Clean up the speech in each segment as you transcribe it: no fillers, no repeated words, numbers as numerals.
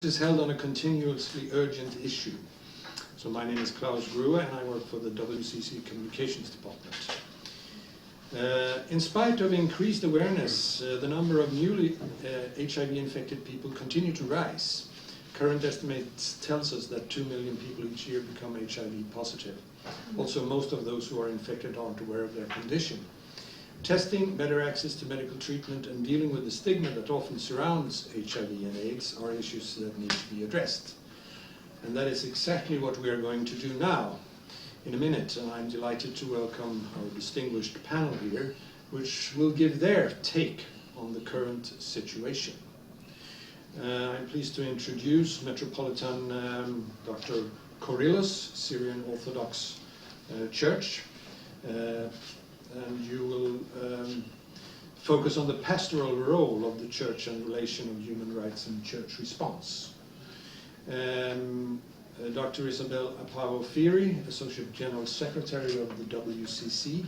is held on a continuously urgent issue. So my name is Klaus Grue and I work for the WCC Communications Department. In spite of increased awareness, the number of newly HIV-infected people continue to rise. Current estimates tells us that 2 million people each year become HIV positive. Also, most of those who are infected aren't aware of their condition. Testing, better access to medical treatment, and dealing with the stigma that often surrounds HIV and AIDS are issues that need to be addressed. And that is exactly what we are going to do now, in a minute, and I'm delighted to welcome our distinguished panel here, which will give their take on the current situation. I'm pleased to introduce Metropolitan Dr. Coorilos, Syrian Orthodox Church. And you will focus on the pastoral role of the church and relation of human rights and church response. Dr. Isabel Apavo-Firi, Associate General Secretary of the WCC.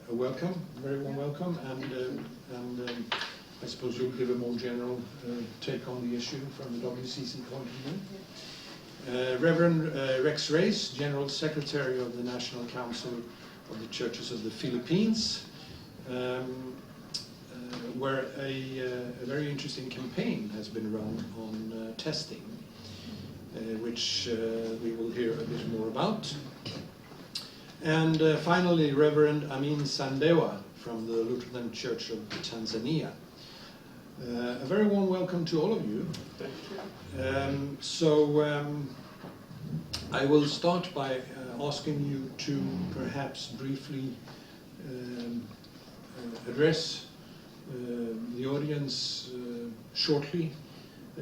Welcome, very warm welcome, and I suppose you'll give a more general take on the issue from the WCC point of view. Reverend Rex Reyes, General Secretary of the National Council of the Churches of the Philippines, where a very interesting campaign has been run on testing, which we will hear a bit more about. And finally, Reverend Amin Sandewa from the Lutheran Church of Tanzania. A very warm welcome to all of you. Thank you. I will start by asking you to perhaps briefly address the audience shortly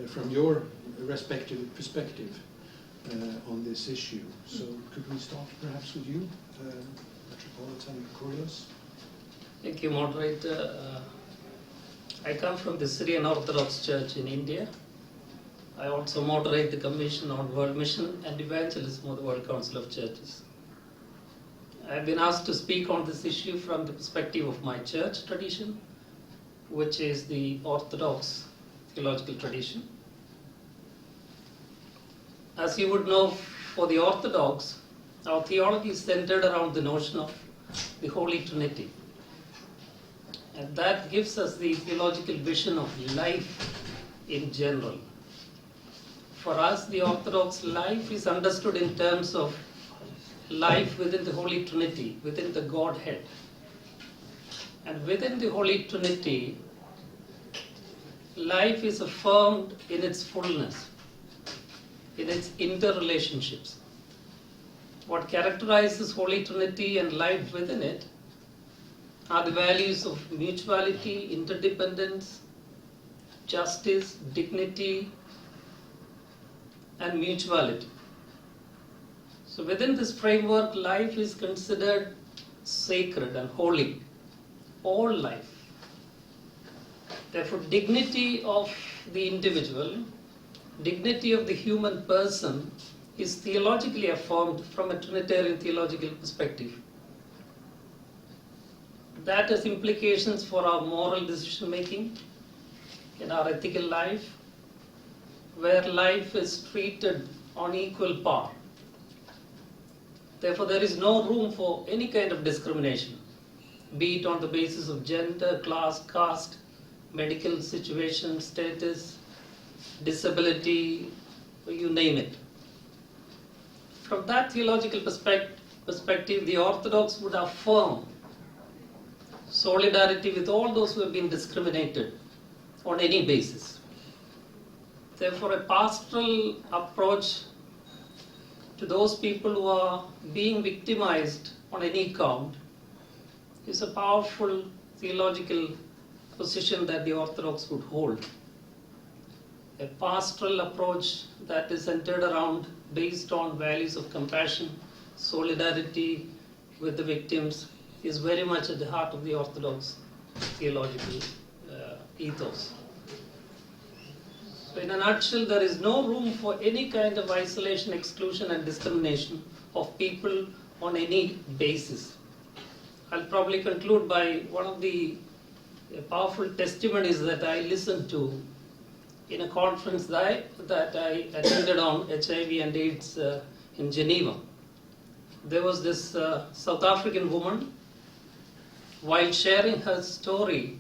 from your respective perspective on this issue. So could we start perhaps with you, Metropolitan Coorilos? Thank you, moderator. I come from the Syrian Orthodox Church in India. I also moderate the Commission on World Mission and Evangelism of the World Council of Churches. I've been asked to speak on this issue from the perspective of my church tradition, which is the Orthodox theological tradition. As you would know, for the Orthodox, our theology is centered around the notion of the Holy Trinity. And that gives us the theological vision of life in general. For us, the Orthodox life is understood in terms of life within the Holy Trinity, within the Godhead. And within the Holy Trinity, life is affirmed in its fullness, in its interrelationships. What characterizes Holy Trinity and life within it are the values of mutuality, interdependence, justice, dignity, and mutuality. So within this framework, life is considered sacred and holy, all life. Therefore, dignity of the individual, dignity of the human person is theologically affirmed from a Trinitarian theological perspective. That has implications for our moral decision making, in our ethical life, where life is treated on equal par. Therefore, there is no room for any kind of discrimination, be it on the basis of gender, class, caste, medical situation, status, disability, you name it. From that theological perspective, the Orthodox would affirm solidarity with all those who have been discriminated on any basis. Therefore, a pastoral approach to those people who are being victimized on any count is a powerful theological position that the Orthodox would hold. A pastoral approach that is centered around, based on values of compassion, solidarity with the victims, is very much at the heart of the Orthodox theological ethos. So in a nutshell, there is no room for any kind of isolation, exclusion, and discrimination of people on any basis. I'll probably conclude by one of the powerful testimonies that I listened to in a conference that I attended on HIV and AIDS in Geneva. There was this South African woman. While sharing her story,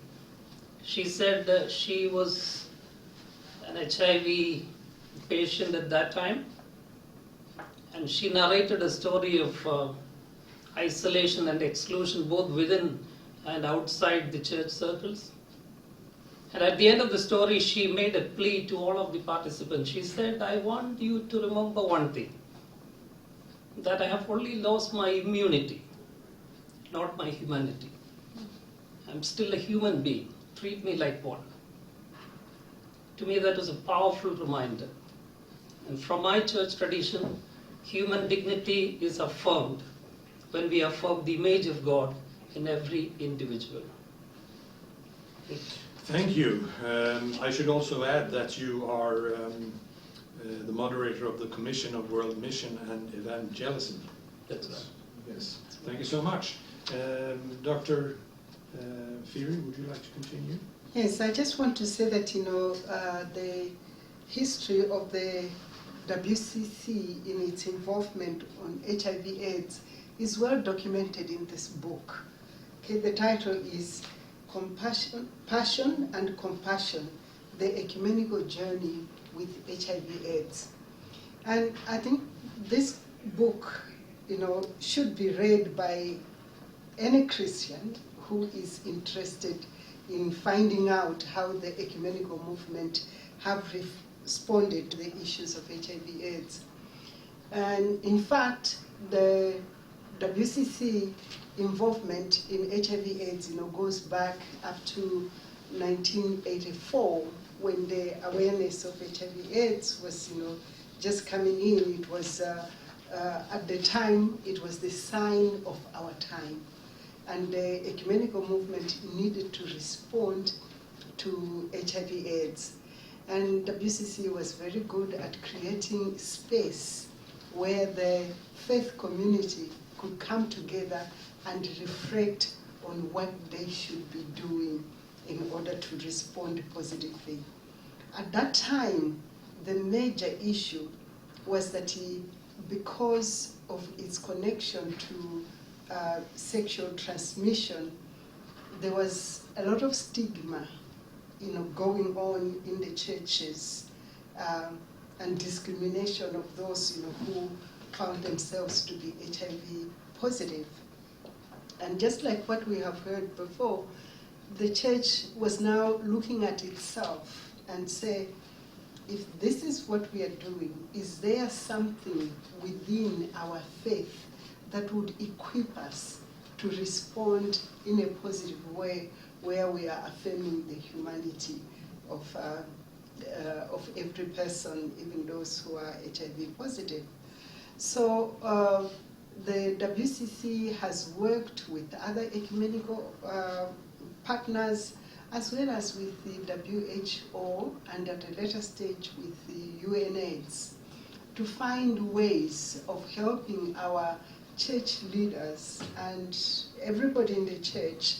she said that she was an HIV patient at that time, and she narrated a story of isolation and exclusion both within and outside the church circles. And at the end of the story, she made a plea to all of the participants. She said, I want you to remember one thing, that I have only lost my immunity, not my humanity. I'm still a human being. Treat me like one. To me, that was a powerful reminder. And from my church tradition, human dignity is affirmed when we affirm the image of God in every individual. Thank you. I should also add that you are the moderator of the Commission of World Mission and Evangelism. That's right. Yes. Thank you so much. Dr. Firi, would you like to continue? Yes, I just want to say that, the history of the WCC in its involvement on HIV/AIDS is well documented in this book. Okay, the title is Passion and Compassion, the Ecumenical Journey with HIV/AIDS. And I think this book, should be read by any Christian who is interested in finding out how the ecumenical movement have responded to the issues of HIV/AIDS. And in fact, the WCC involvement in HIV/AIDS, goes back up to 1984, when the awareness of HIV/AIDS was, just coming in. It was at the time it was the sign of our time, and the ecumenical movement needed to respond to HIV/AIDS, and WCC was very good at creating space where the faith community could come together and reflect on what they should be doing in order to respond positively. At that time, the major issue was that because of its connection to sexual transmission, there was a lot of stigma, going on in the churches, and discrimination of those, who found themselves to be HIV positive. And just like what we have heard before, the church was now looking at itself and say, if this is what we are doing, is there something within our faith that would equip us to respond in a positive way, where we are affirming the humanity of every person, even those who are HIV positive? So the WCC has worked with other ecumenical partners, as well as with the WHO, and at a later stage with the UNAIDS, to find ways of helping our church leaders and everybody in the church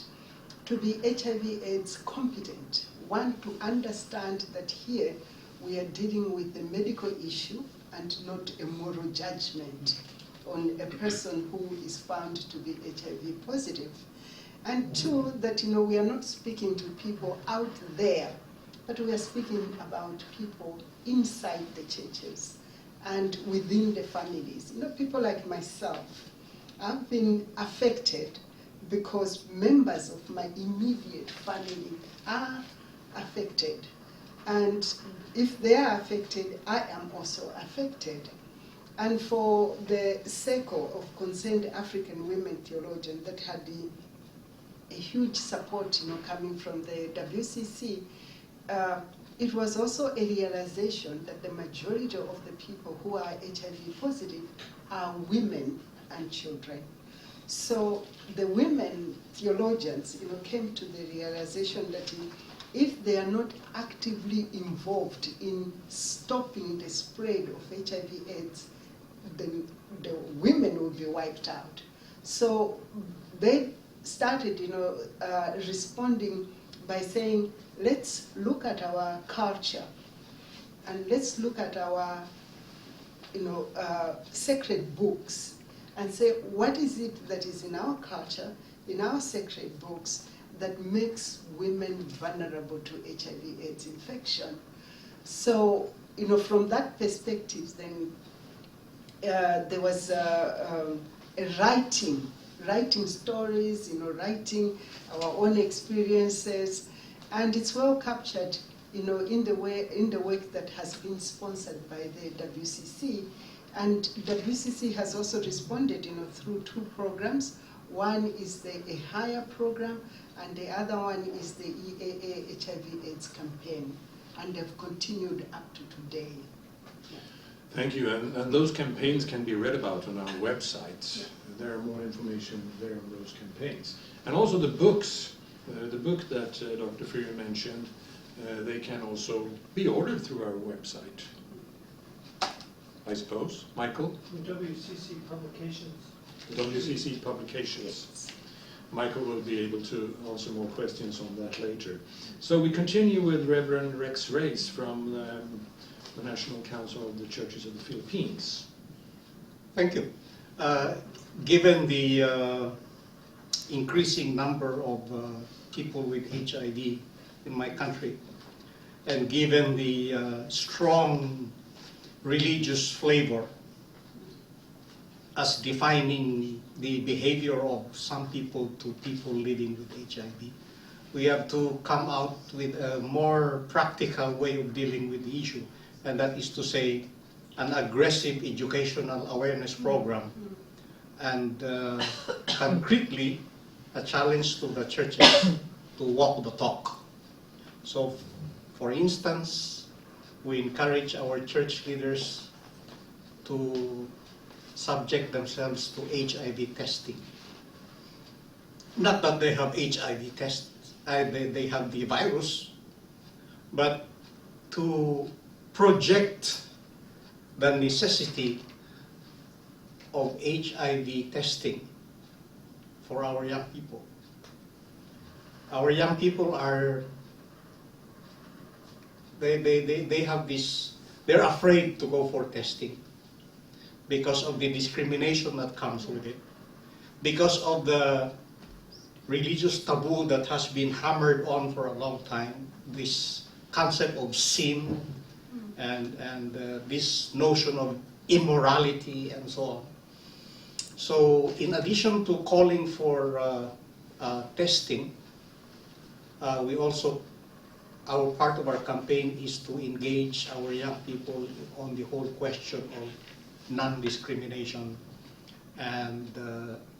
to be HIV/AIDS competent. One, to understand that here we are dealing with a medical issue and not a moral judgment on a person who is found to be HIV positive. And two, that we are not speaking to people out there, but we are speaking about people inside the churches and within the families. People like myself, I've been affected because members of my immediate family are affected. And if they are affected, I am also affected. And for the circle of concerned African women theologians that had a huge support, coming from the WCC, it was also a realization that the majority of the people who are HIV positive are women and children. So the women theologians, came to the realization that if they are not actively involved in stopping the spread of HIV/AIDS, then the women will be wiped out. So they started, responding by saying, let's look at our culture and let's look at our, sacred books and say, what is it that is in our culture, in our sacred books, that makes women vulnerable to HIV/AIDS infection? So, from that perspective, then there was writing stories, writing our own experiences, and it's well captured, in the work that has been sponsored by the WCC. And WCC has also responded, through two programs. One is the higher program, and the other one is the EAA HIV/AIDS campaign, and they've continued up to today. Thank you, and those campaigns can be read about on our website. There are more information there on those campaigns. And also the books, the book that Dr. Freer mentioned, they can also be ordered through our website, I suppose. Michael? WCC Publications. WCC Publications. Michael will be able to answer more questions on that later. So we continue with Reverend Rex Reyes from the National Council of the Churches of the Philippines. Thank you. Given the increasing number of people with HIV in my country, and given the strong religious flavor as defining the behavior of some people to people living with HIV, we have to come out with a more practical way of dealing with the issue, and that is to say, an aggressive educational awareness program, and concretely a challenge to the churches to walk the talk. So, for instance, we encourage our church leaders to subject themselves to HIV testing. Not that they have HIV tests, they have the virus, but to project the necessity of HIV testing for our young people. Our young people are, they have this, they're afraid to go for testing because of the discrimination that comes with it, because of the religious taboo that has been hammered on for a long time, this concept of sin and this notion of immorality and so on. So in addition to calling for testing, we also, our part of our campaign is to engage our young people on the whole question of non-discrimination and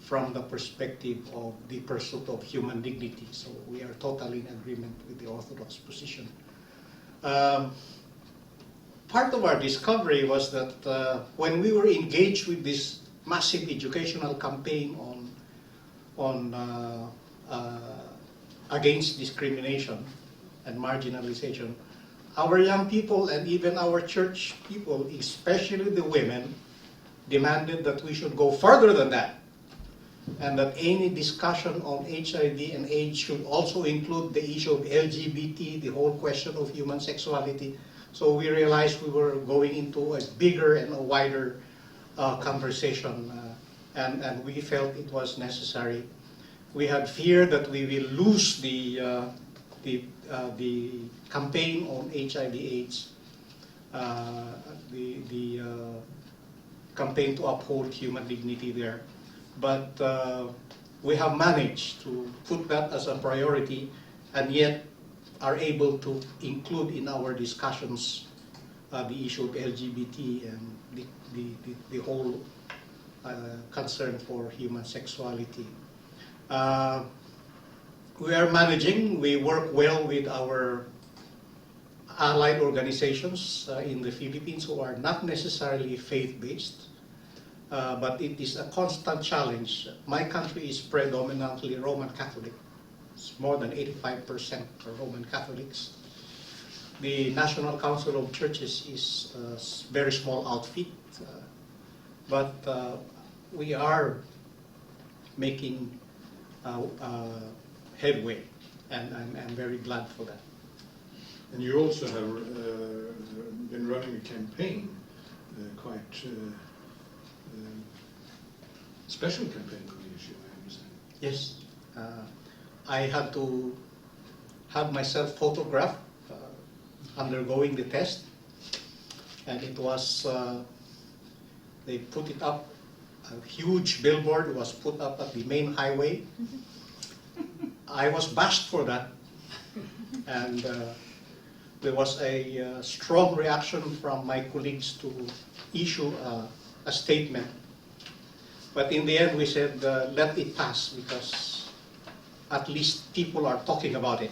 from the perspective of the pursuit of human dignity. So we are totally in agreement with the Orthodox position. Part of our discovery was that when we were engaged with this massive educational campaign on against discrimination and marginalization, our young people and even our church people, especially the women, demanded that we should go further than that, and that any discussion on HIV and AIDS should also include the issue of LGBT, the whole question of human sexuality. So we realized we were going into a bigger and a wider conversation, and we felt it was necessary. We had fear that we will lose the campaign on HIV/AIDS, the campaign to uphold human dignity there. But we have managed to put that as a priority, and yet are able to include in our discussions the issue of LGBT and the whole concern for human sexuality. We are managing, we work well with our allied organizations in the Philippines who are not necessarily faith-based, but it is a constant challenge. My country is predominantly Roman Catholic. It's more than 85% are Roman Catholics. The National Council of Churches is a very small outfit, but we are making headway, and I'm very glad for that. And you also have been running a campaign, quite special campaign on the issue, I understand. Yes. I had to have myself photographed undergoing the test, and it was, they put it up, a huge billboard was put up at the main highway. I was bashed for that, and there was a strong reaction from my colleagues to issue a statement. But in the end we said, let it pass, because at least people are talking about it.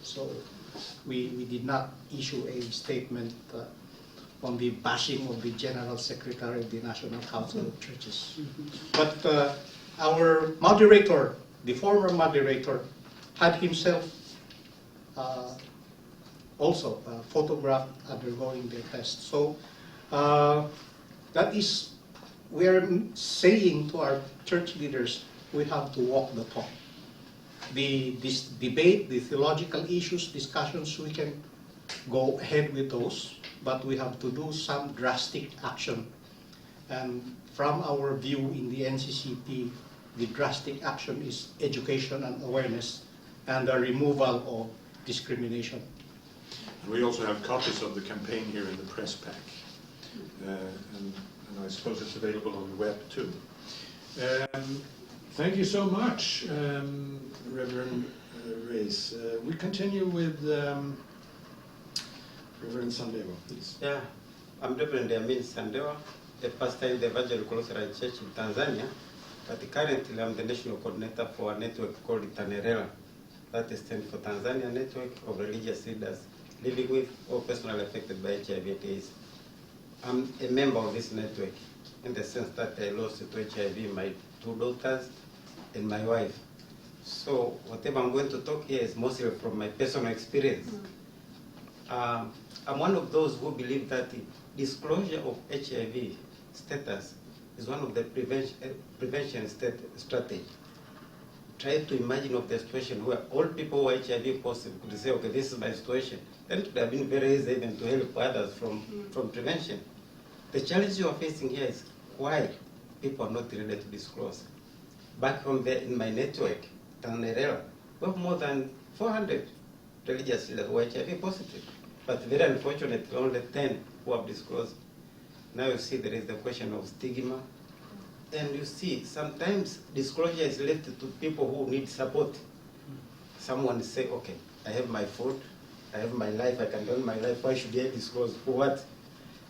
So we did not issue a statement on the bashing of the General Secretary of the National Council of Churches. But our moderator, the former moderator, had himself also photographed undergoing the test. So that is, we are saying to our church leaders, we have to walk the talk. This debate, the theological issues, discussions, we can go ahead with those, but we have to do some drastic action. And from our view in the NCCP, the drastic action is education and awareness and the removal of discrimination. And we also have copies of the campaign here in the press pack. And I suppose it's available on the web too. Thank you so much, Reverend Reyes. We continue with Reverend Sandewa, please. Yeah, I'm Reverend Amin Sandewa, the pastor in the Evangelical Lutheran Church in Tanzania, but currently I'm the national coordinator for a network called TANERELA. That stands for Tanzania Network of Religious Leaders Living with or Personally Affected by HIV and AIDS. I'm a member of this network in the sense that I lost to HIV my 2 daughters and my wife. So whatever I'm going to talk here is mostly from my personal experience. I'm one of those who believe that the disclosure of HIV status is one of the prevention strategy. Try to imagine of the situation where all people who are HIV positive could say, okay, this is my situation. Then it would have been very easy even to help others from prevention. The challenge you are facing here is why people are not ready to disclose. Back home there in my network, Tanzania, we have more than 400 religious leaders who are HIV positive. But very unfortunately, only 10 who have disclosed. Now you see there is the question of stigma. And you see, sometimes disclosure is left to people who need support. Someone say, okay, I have my food, I have my life, I can run my life, why should I disclose? For what?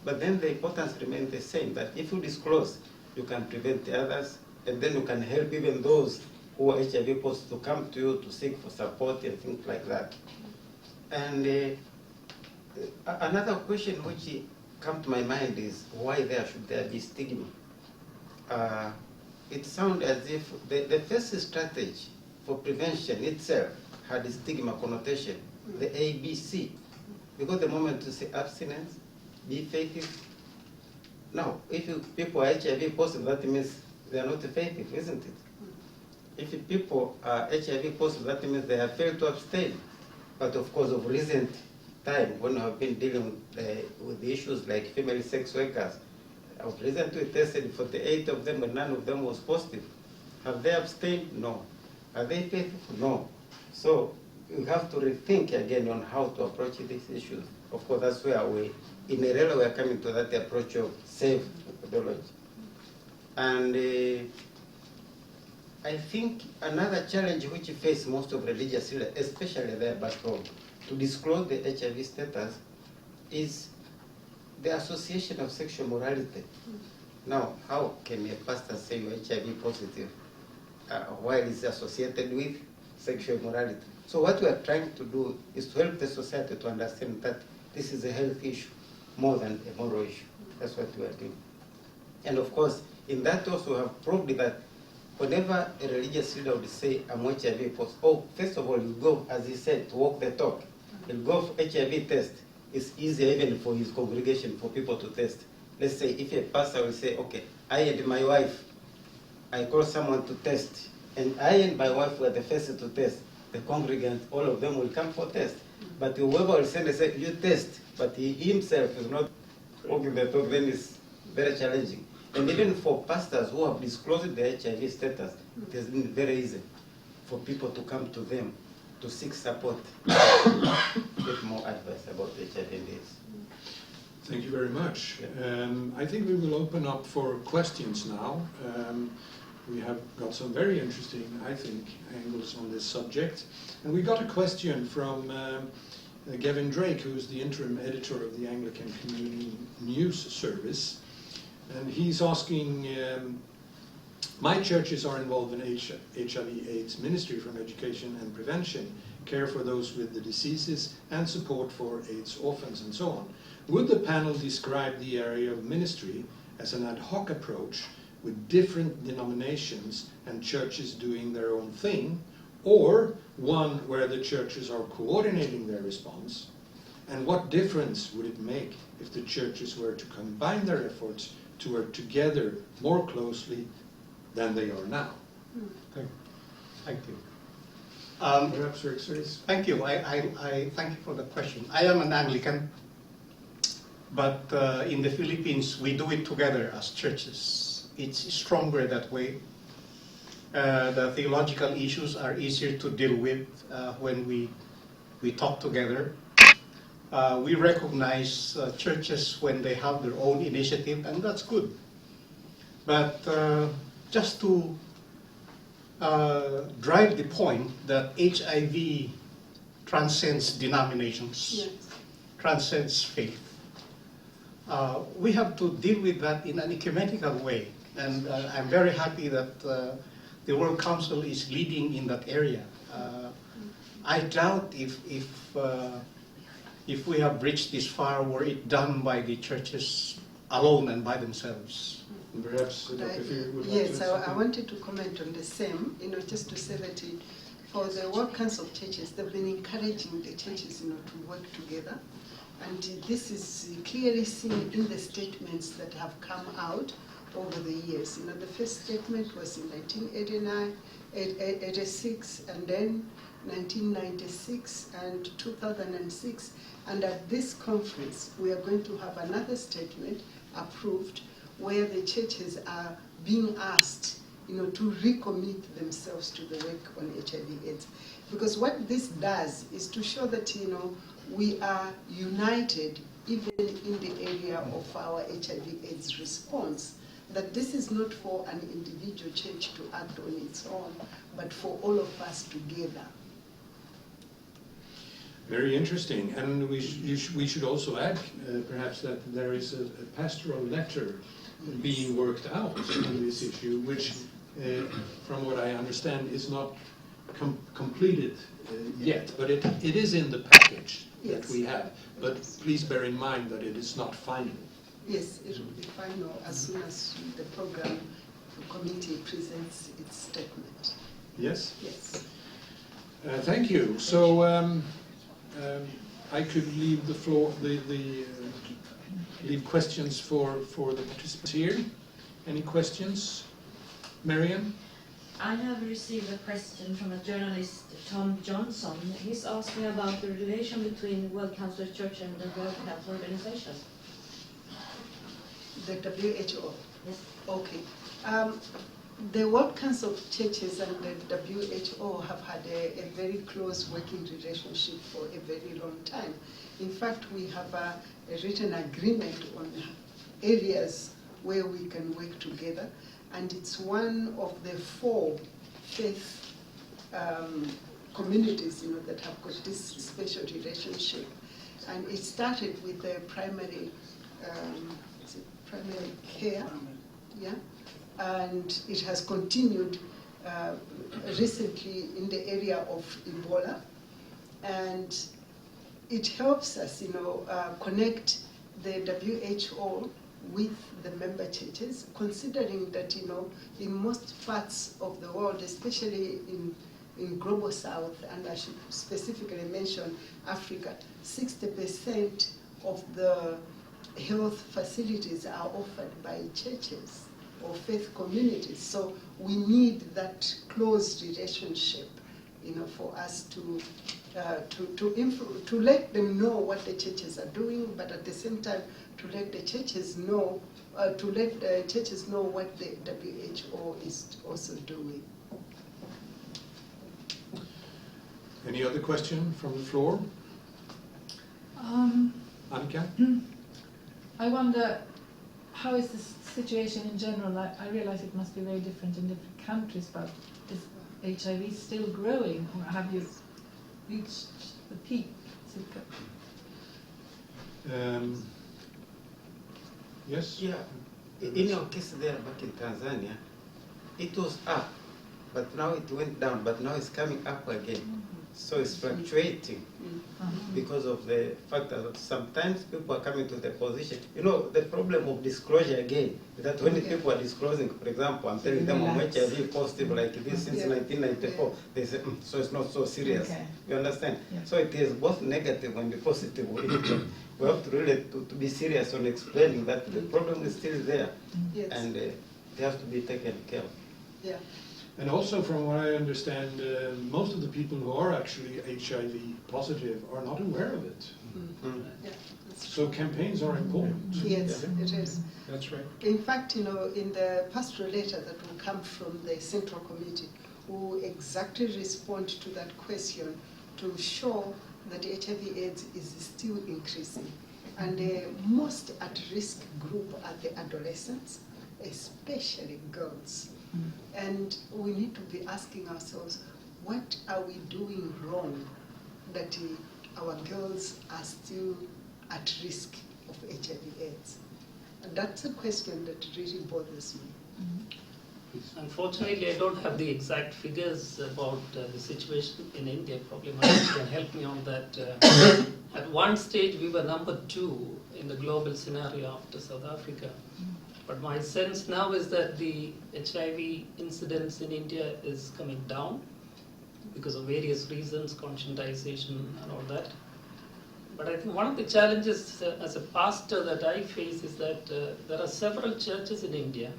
But then the importance remains the same, that if you disclose, you can prevent the others, and then you can help even those who are HIV positive to come to you to seek for support and things like that. And another question which comes to my mind is, why should there be stigma? It sounds as if the first strategy for prevention itself had a stigma connotation, the ABC. Because the moment you say abstinence, be faithful. Now, if people are HIV positive, that means they are not faithful, isn't it? If people are HIV positive, that means they have failed to abstain. But of course, of recent time, when I have been dealing with the issues like female sex workers, I was recently tested for the 8 of them, and none of them was positive. Have they abstained? No. Are they faithful? No. So we have to rethink again on how to approach these issues. Of course, that's where in Erela, we are coming to that approach of safe methodology. And I think another challenge which face most of religious leaders, especially there back home, to disclose the HIV status is the association of sexual morality. Now, how can a pastor say you're HIV positive while it's associated with sexual morality? So what we are trying to do is to help the society to understand that this is a health issue more than a moral issue. That's what we are doing. And of course, in that also we have proved that whenever a religious leader would say, I'm HIV positive, oh, first of all, you go, as he said, to walk the talk. He'll go for HIV test. It's easier even for his congregation, for people to test. Let's say if a pastor will say, okay, I and my wife, I call someone to test, and I and my wife were the first to test, the congregants, all of them will come for test. But whoever will send and say, you test, but he himself is not walking the talk, then it's very challenging. And even for pastors who have disclosed their HIV status, it has been very easy for people to come to them to seek support, get more advice about HIV and AIDS. Thank you very much. I think we will open up for questions now. We have got some very interesting, I think, angles on this subject. And we got a question from Gavin Drake, who is the interim editor of the Anglican Community News Service. And he's asking, my churches are involved in HIV/AIDS ministry from education and prevention, care for those with the diseases, and support for AIDS orphans and so on. Would the panel describe the area of ministry as an ad hoc approach with different denominations and churches doing their own thing, or one where the churches are coordinating their response? And what difference would it make if the churches were to combine their efforts to work together more closely than they are now? Thank you. Perhaps Rex Reyes. Thank you. I thank you for the question. I am an Anglican, but in the Philippines we do it together as churches. It's stronger that way. The theological issues are easier to deal with when we talk together. We recognize churches when they have their own initiative, and that's good. But just to drive the point that HIV transcends denominations, Yes. transcends faith, we have to deal with that in an ecumenical way. And I'm very happy that the World Council is leading in that area. I doubt if we have reached this far were it done by the churches alone and by themselves. Perhaps Dr. Fear would like Yes, to I wanted to comment on the same, just to say that for the World Council of Churches, they've been encouraging the churches, to work together. And this is clearly seen in the statements that have come out over the years. The first statement was in 1989, 86, and then 1996 and 2006. And at this conference, we are going to have another statement approved where the churches are being asked, to recommit themselves to the work on HIV/AIDS. Because what this does is to show that, we are united even in the area of our HIV/AIDS response. That this is not for an individual church to act on its own, but for all of us together. Very interesting, and we should also add, perhaps, that there is a pastoral letter being worked out on this issue, which, from what I understand, is not completed yet, but it is in the package that we have. But please bear in mind that it is not final. Yes, it will be final as soon as the program committee presents its statement. Yes? Yes. Thank you. So I could leave the floor, leave questions for the participants here. Any questions? Marian? I have received a question from a journalist, Tom Johnson. He's asking about the relation between the World Council of Church and the World Health Organization. The WHO? Yes. Okay. The World Council of Churches and the WHO have had a very close working relationship for a very long time. In fact, we have a written agreement on areas where we can work together, and it's one of the 4 faith communities, that have got this special relationship. And it started with the primary care, yeah, and it has continued recently in the area of Ebola, and it helps us, connect the WHO with the member churches, considering that, in most parts of the world, especially in Global South, and I should specifically mention Africa, 60% of the health facilities are offered by churches or faith communities. So we need that close relationship for us to let them know what the churches are doing, but at the same time to let the churches know what the WHO is also doing. Any other question from the floor? Annika? I wonder, how is the situation in general? I realize it must be very different in different countries, but is HIV still growing, or have you reached the peak? Yes? Yeah. In our case there back in Tanzania, it was up, but now it went down, but now it's coming up again. So it's fluctuating because of the fact that sometimes people are coming to the position. The problem of disclosure again is that when people are disclosing, for example, I'm telling them I'm HIV positive like this since 1994, they say, so it's not so serious. Okay. You understand? Yeah. So it is both negative and positive. We have to really to be serious on explaining that the problem is still there, and it has to be taken care of. Yeah. And also, from what I understand, most of the people who are actually HIV positive are not aware of it. Yeah. So campaigns are important. Yes, it is. That's right. In fact, in the pastoral letter that will come from the Central Committee, we will exactly respond to that question to show that HIV/AIDS is still increasing. And the most at-risk group are the adolescents, especially girls. And we need to be asking ourselves, what are we doing wrong that our girls are still at risk of HIV/AIDS? And that's a question that really bothers me. Unfortunately, I don't have the exact figures about the situation in India. Probably Mahesh can help me on that. At one stage, we were number 2 in the global scenario after South Africa. But my sense now is that the HIV incidence in India is coming down because of various reasons, conscientization and all that. But I think one of the challenges as a pastor that I face is that there are several churches in India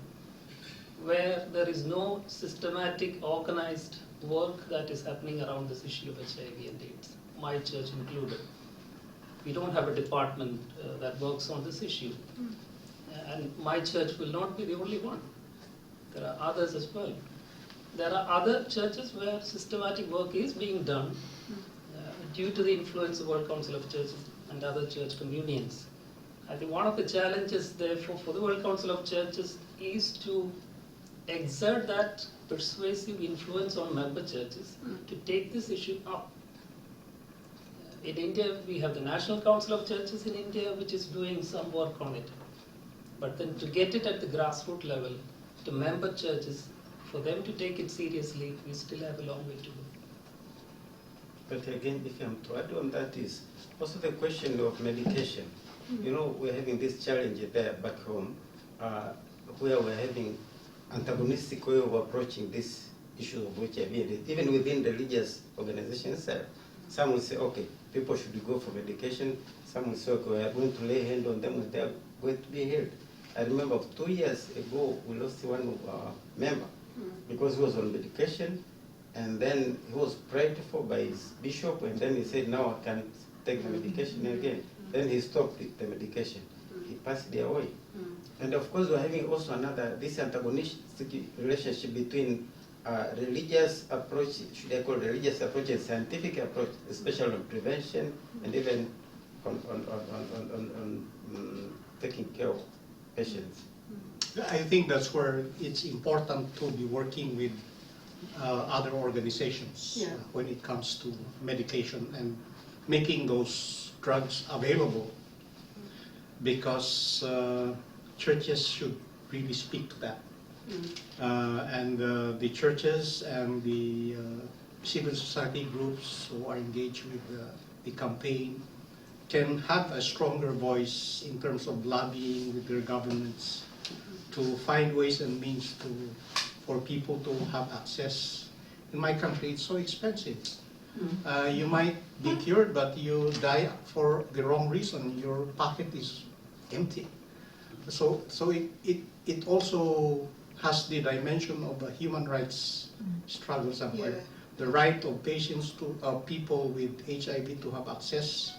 where there is no systematic, organized work that is happening around this issue of HIV and AIDS, my church included. We don't have a department that works on this issue. And my church will not be the only one. There are others as well. There are other churches where systematic work is being done due to the influence of World Council of Churches and other church communions. I think one of the challenges, therefore, for the World Council of Churches is to exert that persuasive influence on member churches to take this issue up. In India, we have the National Council of Churches in India, which is doing some work on it. But then to get it at the grassroots level, to member churches, for them to take it seriously, we still have a long way to go. But again, if I'm to add on that is also the question of medication. We're having this challenge there back home, where we're having antagonistic way of approaching this issue of HIV, even within the religious organization itself. Some will say, okay, people should go for medication. Some will say, okay, we are going to lay hand on them and they are going to be healed. I remember 2 years ago, we lost one of our members because he was on medication, and then he was prayed for by his bishop, and then he said, now I can't take the medication again. Then he stopped the medication. He passed away. And of course, we're having also this antagonistic relationship between religious approach, should I call religious approach and scientific approach, especially on prevention and even on taking care of patients. I think that's where it's important to be working with other organizations when it comes to medication and making those drugs available, because churches should really speak to that. And the churches and the civil society groups who are engaged with the campaign can have a stronger voice in terms of lobbying with their governments to find ways and means for people to have access. In my country, it's so expensive. You might be cured, but you die for the wrong reason. Your pocket is empty. So it also has the dimension of a human rights struggle somewhere. the right of patients to people with HIV to have access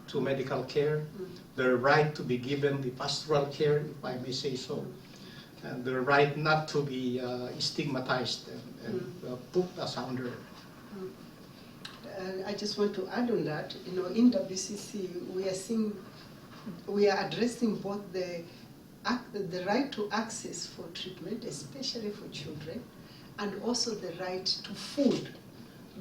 to medical care, the right to be given the pastoral care, if I may say so, and the right not to be stigmatized and put asunder. I just want to add on that. In WCC, we are addressing both the right to access for treatment, especially for children, and also the right to food,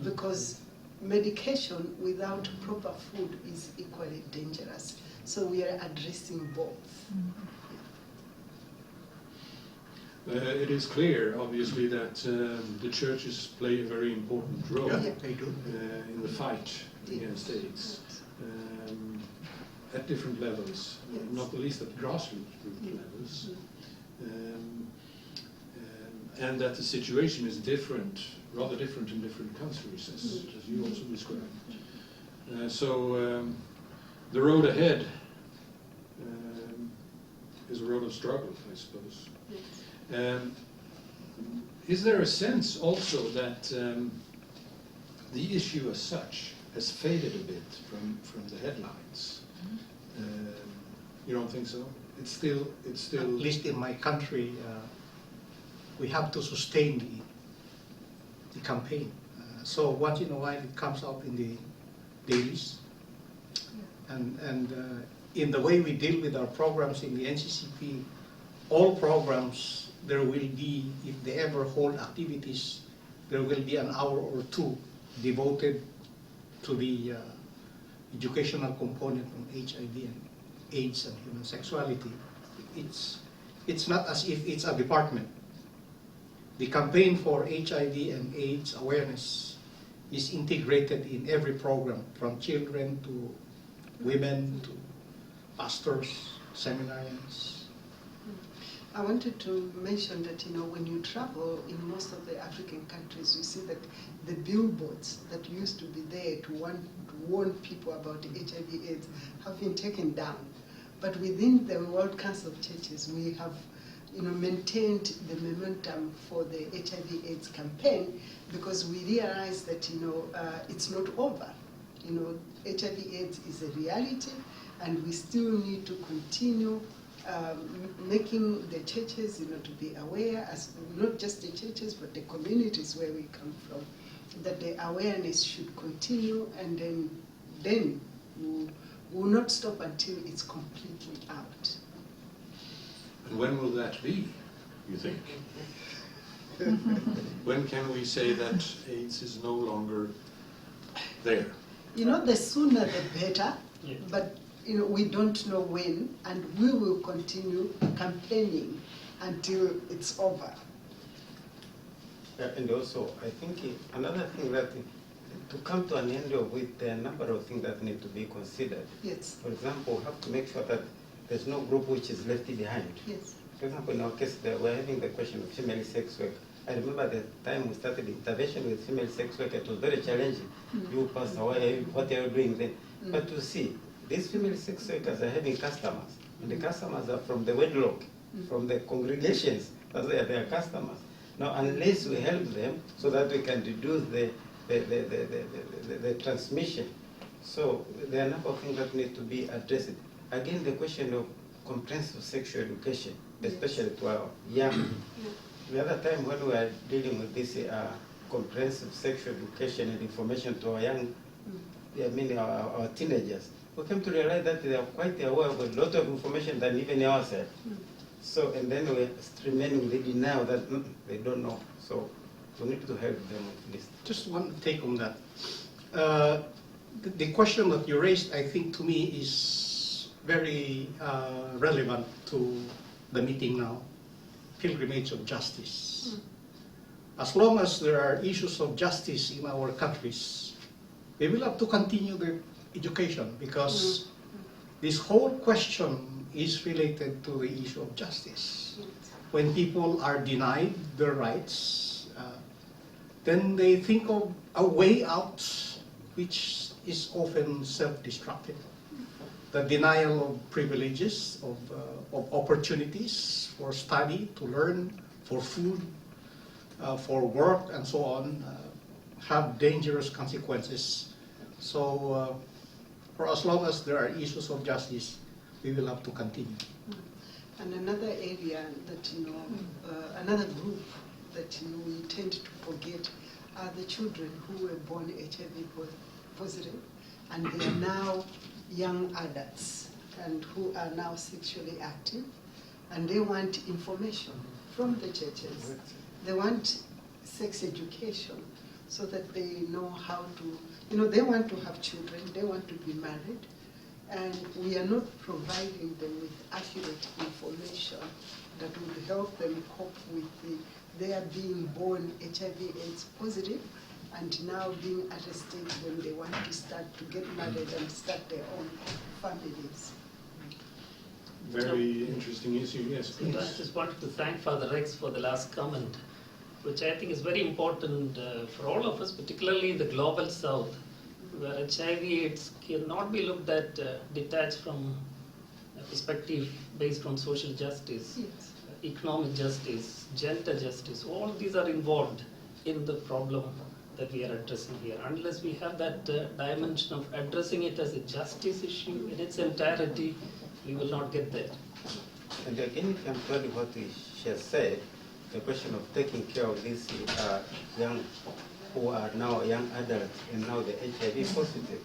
because medication without proper food is equally dangerous. So we are addressing both. It is clear, obviously, that the churches play a very important role They do. in the fight against AIDS at different levels, not the least at grassroots levels, and that the situation is different, rather different in different countries, as you also described. So the road ahead is a road of struggle, I suppose. Is there a sense also that the issue as such has faded a bit from the headlines? You don't think so? It's still. At least in my country, we have to sustain the campaign. So once in a while it comes up in the dailies, and in the way we deal with our programs in the NCCP, all programs, there will be, if they ever hold activities, there will be an hour or two devoted to the educational component on HIV and AIDS and human sexuality. It's not as if it's a department. The campaign for HIV and AIDS awareness is integrated in every program, from children to women to pastors, seminarians. I wanted to mention that, when you travel in most of the African countries, you see that the billboards that used to be there to warn people about HIV/AIDS have been taken down. But within the World Council of Churches, we have maintained the momentum for the HIV/AIDS campaign, because we realize that it's not over. HIV/AIDS is a reality, and we still need to continue making the churches, to be aware, as not just the churches, but the communities where we come from, that the awareness should continue, and then we'll not stop until it's completely out. And when will that be, you think? When can we say that AIDS is no longer there? The sooner the better, but we don't know when, and we will continue campaigning until it's over. And also, I think another thing that to come to an end of with a number of things that need to be considered. Yes. For example, we have to make sure that there's no group which is left behind. Yes. For example, in our case, we're having the question of female sex work. I remember the time we started intervention with female sex work, it was very challenging. You pass away, what are you doing then? But to see, these female sex workers are having customers, and the customers are from the wedlock, from the congregations, but they are their customers. Now, unless we help them so that we can reduce the transmission, so there are a number of things that need to be addressed. Again, the question of comprehensive sexual education, especially to our young. The other time when we are dealing with this comprehensive sexual education and information to our young, our teenagers, we came to realize that they are quite aware of a lot of information than even ourselves. So, and then we remain with the denial that they don't know. So we need to help them with this. Just one take on that. The question that you raised, I think, to me is very relevant to the meeting now. Pilgrimage of justice. As long as there are issues of justice in our countries, we will have to continue the education, because this whole question is related to the issue of justice. When people are denied their rights, then they think of a way out, which is often self-destructive. The denial of privileges, of opportunities for study, to learn, for food, for work, and so on. have dangerous consequences. So for as long as there are issues of justice, we will have to continue. And another area that, another group that we tend to forget are the children who were born HIV positive, and they are now young adults and who are now sexually active, and they want information from the churches. They want sex education so that they know how to, they want to have children, they want to be married, and we are not providing them with accurate information that would help them cope with their being born HIV/AIDS positive and now being at a stage when they want to start to get married and start their own families. Very interesting issue, yes, please. I just wanted to thank Father Rex for the last comment, which I think is very important for all of us, particularly in the global south, where HIV/AIDS cannot be looked at detached from a perspective based on social justice, Yes. economic justice, gender justice. All these are involved in the problem that we are addressing here. Unless we have that dimension of addressing it as a justice issue in its entirety, we will not get there. And again, if I'm told what she has said, the question of taking care of these young who are now young adults and now the HIV positive,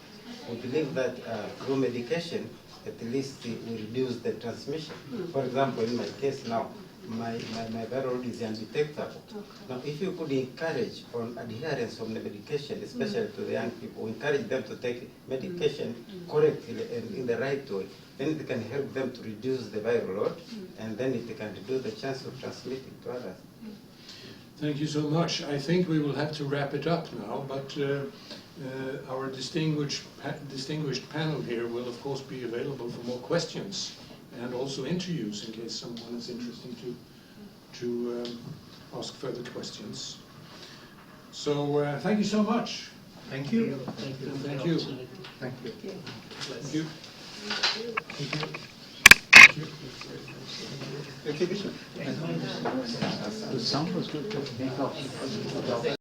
we believe that through medication, at least it will reduce the transmission. For example, in my case now, my viral load is undetectable. Now, if you could encourage on adherence of the medication, especially to the young people, encourage them to take medication correctly and in the right way, then it can help them to reduce the viral load, and then it can reduce the chance of transmitting to others. Thank you so much. I think we will have to wrap it up now, but our distinguished panel here will of course be available for more questions and also interviews in case someone is interested to ask further questions. So thank you so much. Thank you. Thank you. Thank you. Thank you. Thank you. Thank you, Bishop. The sound was good.